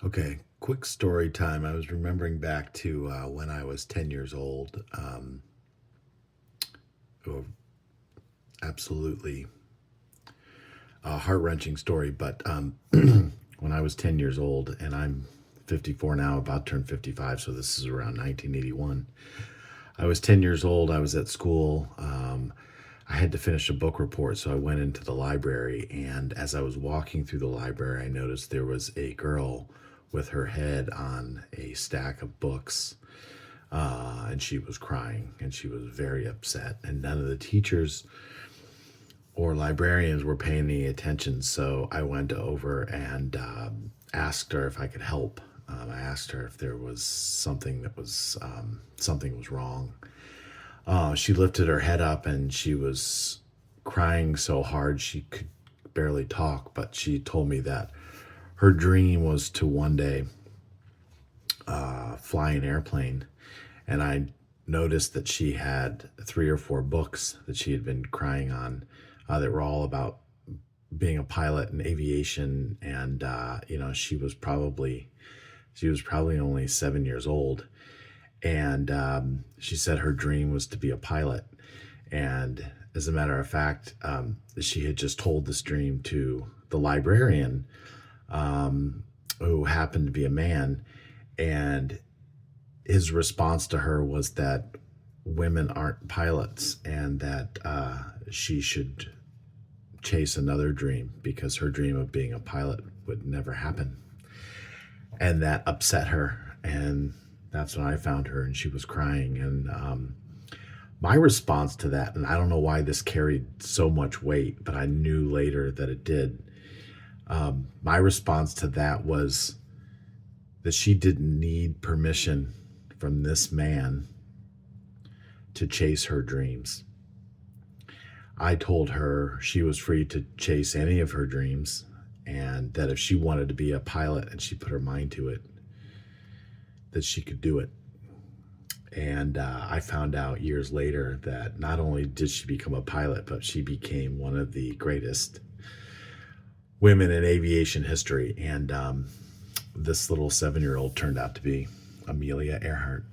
Okay, quick story time. I was remembering back to when I was 10 years old. Oh, absolutely a heart wrenching story. But when I was 10 years old, and I'm 54 now, about to turn 55, so this is around 1981. I was 10 years old. I was at school. I had to finish a book report, so I went into the library. And as I was walking through the library, I noticed there was a girl with her head on a stack of books, and she was crying and she was very upset. And none of the teachers or librarians were paying any attention, so I went over and asked her if I could help. I asked her if there was something was wrong. She lifted her head up and she was crying so hard she could barely talk, but she told me that her dream was to one day fly an airplane. And I noticed that she had 3 or 4 books that she had been crying on, that were all about being a pilot in aviation. And she was probably only 7 years old. And she said her dream was to be a pilot. And as a matter of fact, she had just told this dream to the librarian, who happened to be a man. And his response to her was that women aren't pilots, and that she should chase another dream because her dream of being a pilot would never happen. And that upset her. And that's when I found her, and she was crying. And my response to that, and I don't know why this carried so much weight, but I knew later that it did. My response to that was that she didn't need permission from this man to chase her dreams. I told her she was free to chase any of her dreams, and that if she wanted to be a pilot and she put her mind to it, that she could do it. And I found out years later that not only did she become a pilot, but she became one of the greatest women in aviation history. And this little 7-year-old turned out to be Amelia Earhart.